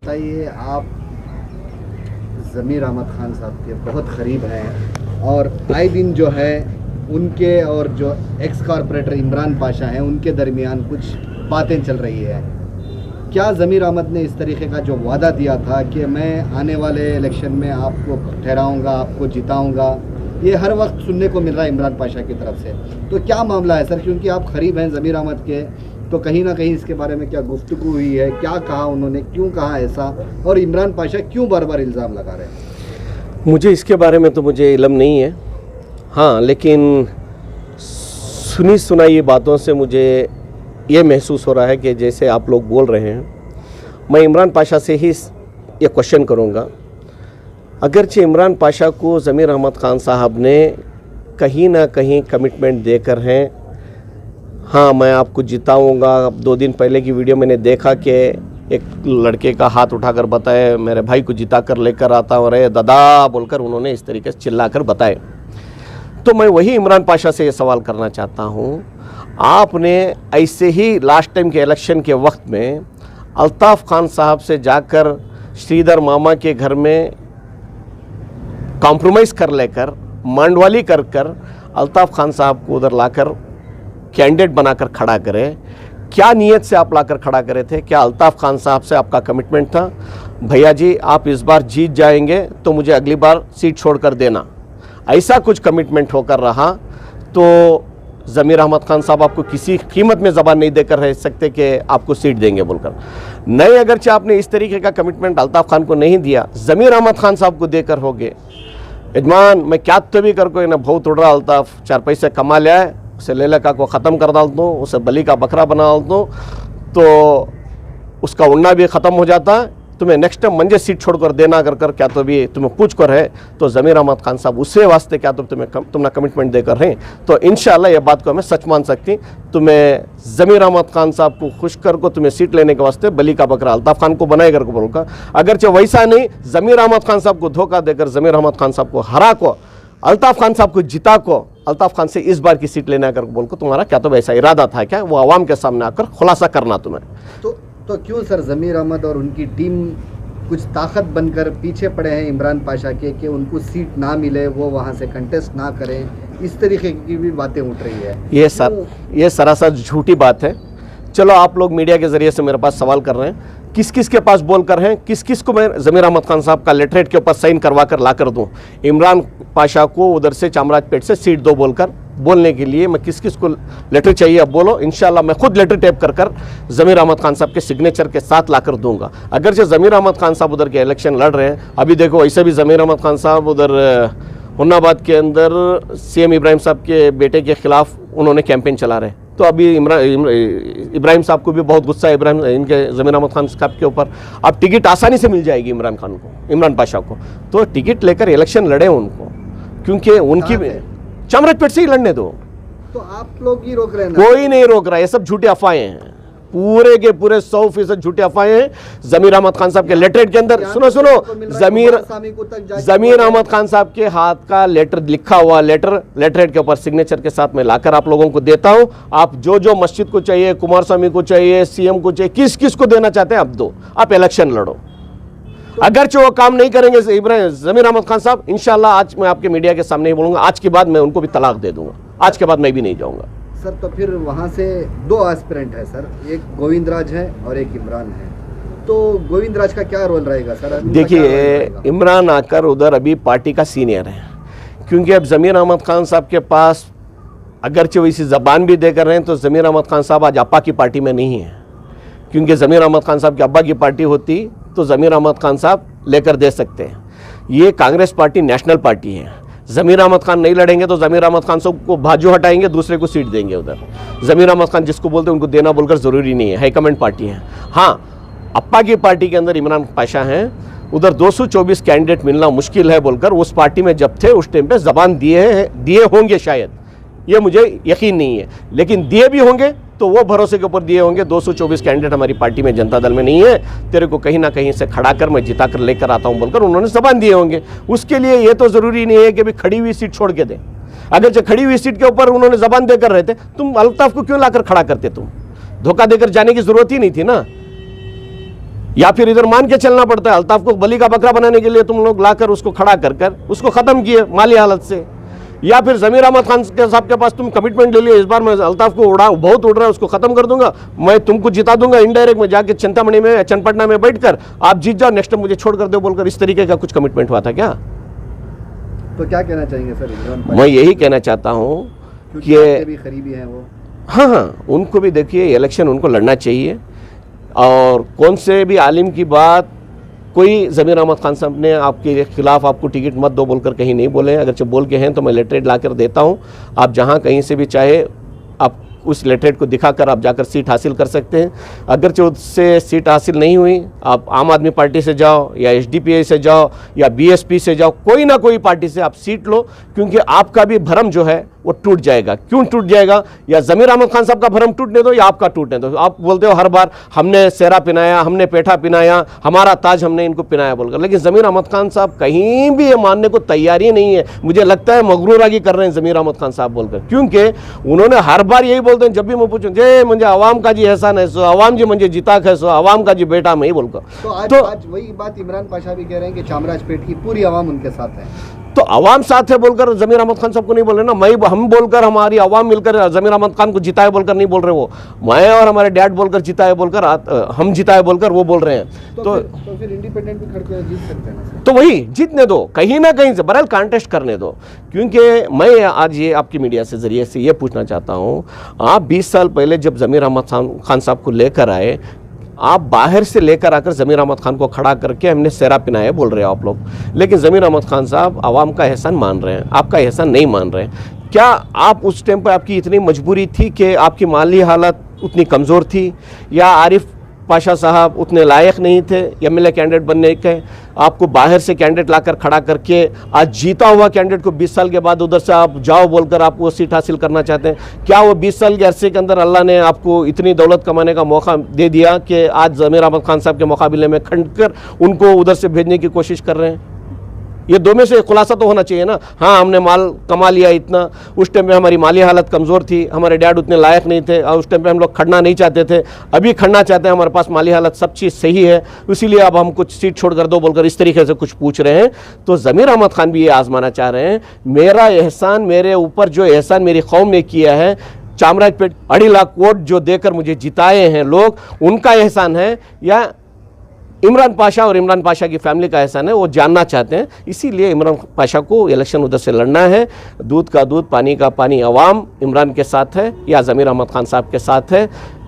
बताइए, आप ज़मीर अहमद खान साहब के बहुत करीब हैं और आए दिन जो है उनके और जो एक्स कॉरपोरेटर इमरान पाशा हैं उनके दरमियान कुछ बातें चल रही है। क्या ज़मीर अहमद ने इस तरीके का जो वादा दिया था कि मैं आने वाले इलेक्शन में आपको ठहराऊंगा, आपको जिताऊंगा, ये हर वक्त सुनने को मिल रहा है इमरान पाशा की तरफ से। तो क्या मामला है सर? क्योंकि आप करीब हैं ज़मीर अहमद के, तो कहीं ना कहीं इसके बारे में क्या गुफ्तगू हुई है? क्या कहा उन्होंने, क्यों कहा ऐसा, और इमरान पाशा क्यों बार बार इल्ज़ाम लगा रहे हैं? मुझे इसके बारे में तो मुझे इल्म नहीं है। हाँ, लेकिन सुनी सुनाई बातों से मुझे ये महसूस हो रहा है कि जैसे आप लोग बोल रहे हैं। मैं इमरान पाशा से ही ये क्वेश्चन करूँगा। अगरचे इमरान पाशा को ज़मीर अहमद खान साहब ने कहीं ना कहीं कमिटमेंट देकर हैं, हाँ मैं आपको जिताऊंगा। 2 दिन पहले की वीडियो मैंने देखा कि एक लड़के का हाथ उठाकर बताए मेरे भाई को जिता कर लेकर आता हूँ, अरे दादा बोलकर उन्होंने इस तरीके से चिल्लाकर बताए। तो मैं वही इमरान पाशा से ये सवाल करना चाहता हूँ, आपने ऐसे ही लास्ट टाइम के इलेक्शन के वक्त में अल्ताफ़ खान साहब से जाकर श्रीधर मामा के घर में कॉम्प्रोमाइज़ कर लेकर मांडवाली कर अल्ताफ़ खान साहब को उधर लाकर कैंडिडेट बनाकर खड़ा करे। क्या नीयत से आप लाकर खड़ा करे थे? क्या अल्ताफ़ खान साहब से आपका कमिटमेंट था, भैया जी आप इस बार जीत जाएंगे तो मुझे अगली बार सीट छोड़कर देना? ऐसा कुछ कमिटमेंट होकर रहा तो ज़मीर अहमद खान साहब आपको किसी कीमत में ज़बान नहीं देकर रह सकते कि आपको सीट देंगे बोलकर। नहीं, अगरचे आपने इस तरीके का कमिटमेंट अल्ताफ़ खान को नहीं दिया, ज़मीर अहमद खान साहब को देकर हो गए, यजमान मैं क्या तो भी कर कोई ना बहुत उड़ रहा, अल्ताफ़ 4 पैसे कमा लिया है, उसे लेला का को ख़त्म कर डाल दूँ, उसे बली का बकरा बना डाल दूँ तो उसका उड़ना भी ख़त्म हो जाता है। तुम्हें नेक्स्ट टाइम मंजे सीट छोड़कर देना कर क्या तो भी तुम्हें पूछ कर है तो ज़मीर अहमद खान साहब उससे वास्ते क्या तो तुमने कमिटमेंट देकर हैं तो इंशाल्लाह ये बात को हमें सच मान सकती। तुम्हें ज़मीर अहमद खान साहब को खुश कर को तुम्हें सीट लेने के वास्ते बली का बकरा अल्ताफ़ खान को बनाए कर को बोलकर, अगरचे वैसा नहीं ज़मीर अहमद खान साहब को धोखा देकर ज़मीर अहमद खान साहब को हरा को अल्ताफ़ खान साहब को जिता को अल्ताफ़ खान से इस बार की सीट लेना कर बोल को तुम्हारा क्या तो वैसा इरादा था क्या? वो आवाम के सामने आकर खुलासा करना तुम्हें। तो क्यों सर ज़मीर अहमद और उनकी टीम कुछ ताकत बनकर पीछे पड़े हैं इमरान पाशा के कि उनको सीट ना मिले, वो वहाँ से कंटेस्ट ना करें? इस तरीके की भी बातें उठ रही है। ये सरासर झूठी बात है। चलो आप लोग मीडिया के ज़रिए से मेरे पास सवाल कर रहे हैं, किस किस के पास बोल कर हैं, किस किस को मैं ज़मीर अहमद खान साहब का लेटरेट के ऊपर साइन करवा कर ला कर दूँ? इमरान पाशा को उधर से चामराजपेट से सीट दो बोलकर बोलने के लिए मैं किस किस को लेटर चाहिए अब बोलो। इंशाल्लाह मैं खुद लेटर टेप कर ज़मीर अहमद खान साहब के सिग्नेचर के साथ लाकर दूंगा। अगर जो ज़मीर अहमद खान साहब उधर के इलेक्शन लड़ रहे हैं, अभी देखो ऐसे भी ज़मीर अहमद खान साहब उधर हुन्नाबाद के अंदर सीएम इब्राहिम साहब के बेटे के खिलाफ उन्होंने कैंपेन चला रहे हैं। तो अभी इब्राहिम साहब को भी बहुत गुस्सा है इनके ज़मीर अहमद खान साहब के ऊपर। अब टिकट आसानी से मिल जाएगी इमरान पाशा को, तो टिकट लेकर इलेक्शन लड़े उनको, क्योंकि उनकी चामराजपेट से ही लड़ने दो। तो आप लोग ही रोक रहे हैं? कोई नहीं रोक रहा है, ये सब झूठे अफवाहें हैं, पूरे के पूरे 100% झूठे अफवाहें हैं। ज़मीर अहमद खान साहब के लेटरेट के अंदर सुनो ज़मीर अहमद खान साहब के हाथ का लेटर लिखा हुआ लेटरेट के ऊपर सिग्नेचर के साथ मैं लाकर आप लोगों को देता हूं। आप जो मस्जिद को चाहिए, कुमार स्वामी को चाहिए, सीएम को चाहिए, किस किस को देना चाहते हैं आप दो, आप इलेक्शन लड़ो। अगरचे वो काम नहीं करेंगे ज़मीर अहमद खान साहब, इंशाल्लाह आज मैं आपके मीडिया के सामने ही बोलूंगा, आज के बाद मैं उनको भी तलाक दे दूंगा, आज के बाद मैं भी नहीं जाऊंगा। सर तो फिर वहाँ से 2 एस्पिरेंट है सर, एक गोविंद राज है और एक इमरान है, तो गोविंद राज का क्या रोल रहेगा सर? देखिए, इमरान आकर उधर अभी पार्टी का सीनियर है, क्योंकि अब ज़मीर अहमद खान साहब के पास अगरचे वैसी ज़बान भी देकर रहे हैं तो ज़मीर अहमद खान साहब आज अप्पा की पार्टी में नहीं है, क्योंकि ज़मीर अहमद खान साहब की अब्बा की पार्टी होती तो ज़मीर अहमद खान साहब लेकर दे सकते हैं। ये कांग्रेस पार्टी नेशनल पार्टी है, ज़मीर अहमद खान नहीं लड़ेंगे तो ज़मीर अहमद खान साहब को बाजू हटाएंगे, दूसरे को सीट देंगे उधर। ज़मीर अहमद खान जिसको बोलते हैं उनको देना बोलकर ज़रूरी नहीं है, हाईकमेंट पार्टी है। हाँ, अप्पा की पार्टी के अंदर इमरान पाशा हैं, उधर 224 कैंडिडेट मिलना मुश्किल है बोलकर उस पार्टी में जब थे उस टाइम पे ज़बान दिए होंगे, शायद ये मुझे यकीन नहीं है, लेकिन दिए भी होंगे तो वो भरोसे के ऊपर दिए होंगे। 224 कैंडिडेट हमारी पार्टी में जनता दल में नहीं है, तेरे को कहीं ना कहीं से खड़ा कर मैं जिता कर लेकर आता हूं बोलकर उन्होंने ज़बान दिए होंगे। उसके लिए ये तो ज़रूरी नहीं है कि भाई खड़ी हुई सीट छोड़ के दें। अगर जो खड़ी हुई सीट के ऊपर उन्होंने ज़बान देकर रहते, तुम अल्ताफ़ को क्यों लाकर खड़ा करते? तुम धोखा देकर जाने की ज़रूरत ही नहीं थी ना। या फिर इधर मान के चलना पड़ता है। अल्ताफ को बलि का बकरा बनाने के लिए तुम लोग लाकर उसको खड़ा कर कर उसको ख़त्म किए माली हालत से। या फिर ज़मीर अहमद खान के साहब के पास तुम कमिटमेंट ले लिए, इस बार मैं अल्ताफ को बहुत उड़ रहा है उसको ख़त्म कर दूंगा, मैं तुमको जिता दूंगा इनडायरेक्ट में जाके चिंतामणि में चन्नपटना में बैठकर आप जीत जाओ, नेक्स्ट मुझे छोड़ कर दो बोलकर, इस तरीके का कुछ कमिटमेंट हुआ था क्या? तो क्या कहना चाहेंगे सर इमरान? मैं यही कहना चाहता हूँ कि भी करीबी हैं वो। हाँ, उनको भी देखिए इलेक्शन उनको लड़ना चाहिए, और कौन से भी आलिम की बात कोई ज़मीर अहमद खान साहब ने आपके खिलाफ आपको टिकट मत दो बोलकर कहीं नहीं बोले। अगर जब बोल के हैं तो मैं लेटरेट ला कर देता हूँ, आप जहाँ कहीं से भी चाहे आप उस लेटरेट को दिखाकर आप जाकर सीट हासिल कर सकते हैं। अगर जो उससे सीट हासिल नहीं हुई, आप आम आदमी पार्टी से जाओ या एसडीपीआई से जाओ या बीएसपी से जाओ, कोई ना कोई पार्टी से आप सीट लो, क्योंकि आपका भी भरम जो है वो टूट जाएगा। क्यों टूट जाएगा? या ज़मीर अहमद खान साहब का भरम टूटने दो या आपका टूटने दो। आप बोलते हो हर बार हमने सेहरा पिनाया, हमने पेठा पिनाया, हमारा ताज हमने इनको पिनाया बोलकर, लेकिन ज़मीर अहमद खान साहब कहीं भी ये मानने को तैयार ही नहीं है। मुझे लगता है मगरूरागी कर रहे हैं ज़मीर अहमद खान साहब बोलकर, क्योंकि उन्होंने हर बार यही बोलते हैं, जब भी मैं पूछूं जे मुझे अवाम का जी एहसान है, सो अवाम जी मुझे जिता है, सो अवाम का जी बेटा मैं ही बोलकर। तो आज वही बात इमरान पाशा भी कह रहे हैं कि चामराजपेट की पूरी अवाम उनके साथ है। तो अवाम साथ है बोलकर ज़मीर अहमद खान साहब को नहीं बोल रहे ना, हम बोलकर हमारी अवाम मिलकर ज़मीर अहमद खान को जिताए बोलकर नहीं बोल रहे, वो मैं और हमारे डैड बोलकर जिताए बोलकर हम जिताए बोलकर वो बोल रहे हैं। तो फिर इंडिपेंडेंट भी खड़े जीत सकते हैं ना? तो वही जीतने दो, कहीं ना कहीं से बहरहाल कॉन्टेस्ट करने दो। क्योंकि मैं आज ये आपकी मीडिया से ज़रिए से ये पूछना चाहता हूँ, आप 20 साल पहले जब ज़मीर अहमद खान साहब को लेकर आए, आप बाहर से लेकर आकर ज़मीर अहमद खान को खड़ा करके हमने सेहरा पिनाया बोल रहे हो आप लोग, लेकिन ज़मीर अहमद खान साहब आवाम का एहसान मान रहे हैं, आपका एहसान नहीं मान रहे हैं। क्या आप उस टाइम पर आपकी इतनी मजबूरी थी कि आपकी माली हालत उतनी कमज़ोर थी, या आरिफ पाशा साहब उतने लायक नहीं थे एमएलए कैंडिडेट बनने के? आपको बाहर से कैंडिडेट लाकर खड़ा करके आज जीता हुआ कैंडिडेट को 20 साल के बाद उधर से आप जाओ बोलकर आप वो सीट हासिल करना चाहते हैं? क्या वो 20 साल के अरसे के अंदर अल्लाह ने आपको इतनी दौलत कमाने का मौका दे दिया कि आज ज़मीर अहमद खान साहब के मुकाबले में खंड कर उनको उधर से भेजने की कोशिश कर रहे हैं? ये दो में से खुलासा तो होना चाहिए ना। हाँ, हमने माल कमा लिया इतना, उस टाइम पे हमारी माली हालत कमज़ोर थी, हमारे डैड उतने लायक नहीं थे, और उस टाइम पे हम लोग खड़ना नहीं चाहते थे, अभी खड़ना चाहते हैं, हमारे पास माली हालत सब चीज़ सही है, इसीलिए अब हम कुछ सीट छोड़ कर दो बोलकर इस तरीके से कुछ पूछ रहे हैं। तो ज़मीर अहमद खान भी ये आजमाना चाह रहे हैं, मेरा एहसान, मेरे ऊपर जो एहसान मेरी कौम ने किया है, चामराजपेट 2.5 लाख वोट जो देकर मुझे जिताए हैं लोग, उनका एहसान है या इमरान पाशा और इमरान पाशा की फैमिली का एहसान है, वो जानना चाहते हैं। इसीलिए इमरान पाशा को इलेक्शन उधर से लड़ना है। दूध का दूध, पानी का पानी, अवाम इमरान के साथ है या ज़मीर अहमद खान साहब के साथ है,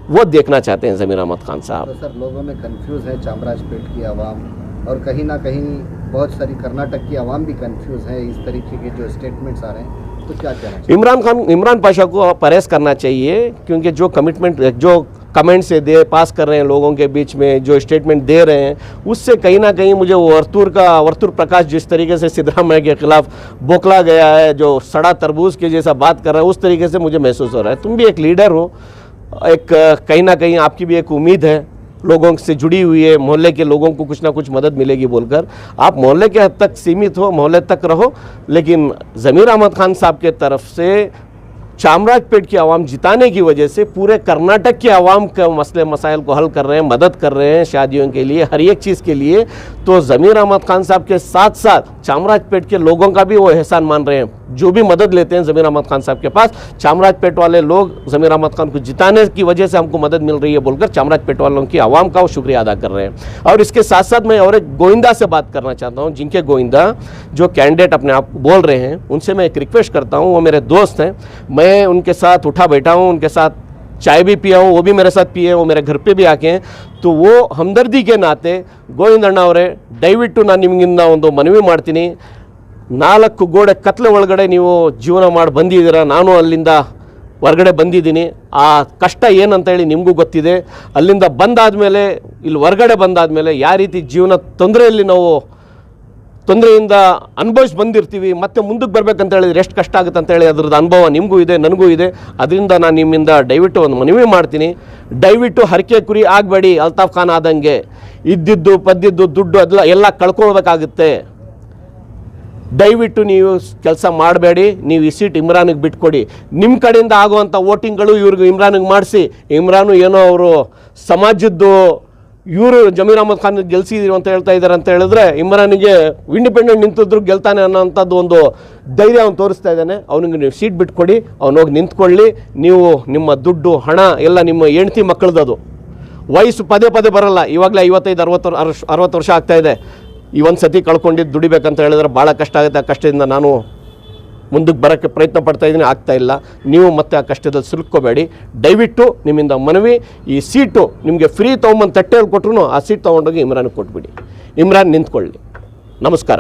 वो देखना चाहते हैं ज़मीर अहमद खान साहब। तो सर, लोगों में कंफ्यूज है चामराजपेट की आवाम, और कहीं ना कहीं बहुत सारी कर्नाटक की आवाम भी कंफ्यूज है, इस तरीके के जो स्टेटमेंट्स आ रहे हैं, तो क्या कहना? इमरान पाशा को परहेज करना चाहिए, क्योंकि जो कमिटमेंट, जो कमेंट से पास कर रहे हैं लोगों के बीच में, जो स्टेटमेंट दे रहे हैं, उससे कहीं ना कहीं मुझे वर्तुर प्रकाश जिस तरीके से सिद्धरामैया के खिलाफ बोखला गया है, जो सड़ा तरबूज के जैसा बात कर रहा है, उस तरीके से मुझे महसूस हो रहा है। तुम भी एक लीडर हो, एक कहीं ना कहीं आपकी भी एक उम्मीद है, लोगों से जुड़ी हुई है, मोहल्ले के लोगों को कुछ ना कुछ मदद मिलेगी बोलकर आप मोहल्ले के हद तक सीमित हो, मोहल्ले तक रहो, लेकिन ज़मीर अहमद खान साहब के तरफ से चामराजपेट की आवाम जिताने की वजह से पूरे कर्नाटक के आवाम के मसले मसाइल को हल कर रहे हैं, मदद कर रहे हैं शादियों के लिए, हर एक चीज़ के लिए। तो ज़मीर अहमद खान साहब के साथ साथ चामराजपेट के लोगों का भी वो एहसान मान रहे हैं, जो भी मदद लेते हैं ज़मीर अहमद खान साहब के पास। चामराजपेट वाले लोग ज़मीर अहमद खान को जिताने की वजह से हमको मदद मिल रही है बोलकर चामराजपेट वालों की आवाम का वो शुक्रिया अदा कर रहे हैं। और इसके साथ साथ मैं और एक गोविंदा से बात करना चाहता हूँ, जिनके गोविंदा जो कैंडिडेट अपने आप बोल रहे हैं, उनसे मैं एक रिक्वेस्ट करता हूँ, वो मेरे दोस्त हैं, मैं उनके साथ उठा बैठा हूँ, उनके साथ चाय भी पिया हूँ, वो भी मेरे साथ पिए, वो मेरे घर पे भी आके हैं। तो वो हमदर्दी के नाते ಗೋವಿಂದಣ್ಣ ಅವರೇ, ದಯವಿಟ್ಟು ನಾನು ನಿಮಗಿಂದ ಒಂದು ಮನವಿ ಮಾಡ್ತೀನಿ, 4 ಗೋಡೆ ಕತ್ಲೆ ಒಳಗಡೆ ನೀವು ಜೀವನ ಮಾಡಿ ಬಂದಿದ್ದೀರಾ, ನಾನು ಅಲ್ಲಿಂದ ಹೊರಗಡೆ ಬಂದಿದ್ದೀನಿ, ಆ ಕಷ್ಟ ಏನಂತ ಹೇಳಿ ನಿಮಗೂ ಗೊತ್ತಿದೆ। ಅಲ್ಲಿಂದ ಬಂದಾದಮೇಲೆ ಇಲ್ಲಿ ಹೊರಗಡೆ ಬಂದಾದಮೇಲೆ ಯಾವ ರೀತಿ ಜೀವನ ತೊಂದರೆಯಲ್ಲಿ ನಾವು ತೊಂದರೆಯಿಂದ ಅನುಭವಿಸಿ ಬಂದಿರ್ತೀವಿ, ಮತ್ತೆ ಮುಂದಕ್ಕೆ ಬರಬೇಕಂತ ಹೇಳಿದ್ರೆ ಎಷ್ಟು ಕಷ್ಟ ಆಗುತ್ತೆ ಅಂತ ಹೇಳಿ ಅದ್ರದ್ದು ಅನುಭವ ನಿಮಗೂ ಇದೆ, ನನಗೂ ಇದೆ। ಅದರಿಂದ ನಾನು ನಿಮ್ಮಿಂದ ದಯವಿಟ್ಟು ಒಂದು ಮನವಿ ಮಾಡ್ತೀನಿ, ದಯವಿಟ್ಟು ಹರಕೆ ಕುರಿ ಆಗಬೇಡಿ, ಅಲ್ತಾಫ್ ಖಾನ್ ಆದಂಗೆ ಇದ್ದಿದ್ದು ಪದ್ದಿದ್ದು ದುಡ್ಡು ಎಲ್ಲ ಕಳ್ಕೊಳ್ಬೇಕಾಗುತ್ತೆ। ದಯವಿಟ್ಟು ನೀವು ಕೆಲಸ ಮಾಡಬೇಡಿ, ನೀವು ಈ ಸೀಟ್ ಇಮ್ರಾನಿಗೆ ಬಿಟ್ಕೊಡಿ, ನಿಮ್ಮ ಕಡೆಯಿಂದ ಆಗುವಂಥ ವೋಟಿಂಗ್ಗಳು ಇವ್ರಿಗೆ ಇಮ್ರಾನಿಗೆ ಮಾಡಿಸಿ, ಇಮ್ರಾನು ಏನೋ ಅವರು ಸಮಾಜದ್ದು ಇವರು ಜಮೀರ್ ಅಹಮದ್ ಖಾನ್ ಗೆಲ್ಸಿದ್ರು ಅಂತ ಹೇಳ್ತಾ ಇದ್ದಾರೆ ಅಂತ ಹೇಳಿದ್ರೆ ಇಮ್ರಾನಿಗೆ ಇಂಡಿಪೆಂಡೆಂಟ್ ನಿಂತಿದ್ರು ಗೆಲ್ತಾನೆ ಅನ್ನೋಂಥದ್ದು ಒಂದು ಧೈರ್ಯ ಅವನು ತೋರಿಸ್ತಾ ಇದ್ದಾನೆ. ಅವನಿಗೆ ನೀವು ಸೀಟ್ ಬಿಟ್ಕೊಡಿ, ಅವನು ಹೋಗಿ ನಿಂತ್ಕೊಳ್ಳಿ. ನೀವು ನಿಮ್ಮ ದುಡ್ಡು ಹಣ ಎಲ್ಲ ನಿಮ್ಮ ಹೆಂಡ್ತಿ ಮಕ್ಕಳದ್ದು. ವಯಸ್ಸು ಪದೇ ಪದೇ ಬರಲ್ಲ. ಇವಾಗಲೇ 55-60 ವರ್ಷ ಆಗ್ತಾ ಇದೆ. ಈ ಒಂದು ಸತಿ ಕಳ್ಕೊಂಡಿದ್ದು ದುಡಿಬೇಕಂತ ಹೇಳಿದ್ರೆ ಭಾಳ ಕಷ್ಟ ಆಗುತ್ತೆ. ಆ ಕಷ್ಟದಿಂದ ನಾನು ಮುಂದಕ್ಕೆ ಬರೋಕ್ಕೆ ಪ್ರಯತ್ನ ಪಡ್ತಾ ಇದ್ದೀನಿ, ಆಗ್ತಾಯಿಲ್ಲ. ನೀವು ಮತ್ತೆ ಆ ಕಷ್ಟದಲ್ಲಿ ಸಿಲುಕೋಬೇಡಿ. ದಯವಿಟ್ಟು ನಿಮ್ಮಿಂದ ಮನವಿ, ಈ ಸೀಟು ನಿಮಗೆ ಫ್ರೀ ತೊಗೊಂಬಂದು ತಟ್ಟೆಯಲ್ಲಿ ಕೊಟ್ಟರು ಆ ಸೀಟ್ ತೊಗೊಂಡೋಗಿ ಇಮ್ರಾನ್ಗೆ ಕೊಟ್ಬಿಡಿ. ಇಮ್ರಾನ್ ನಿಂತ್ಕೊಳ್ಳಿ. ನಮಸ್ಕಾರ.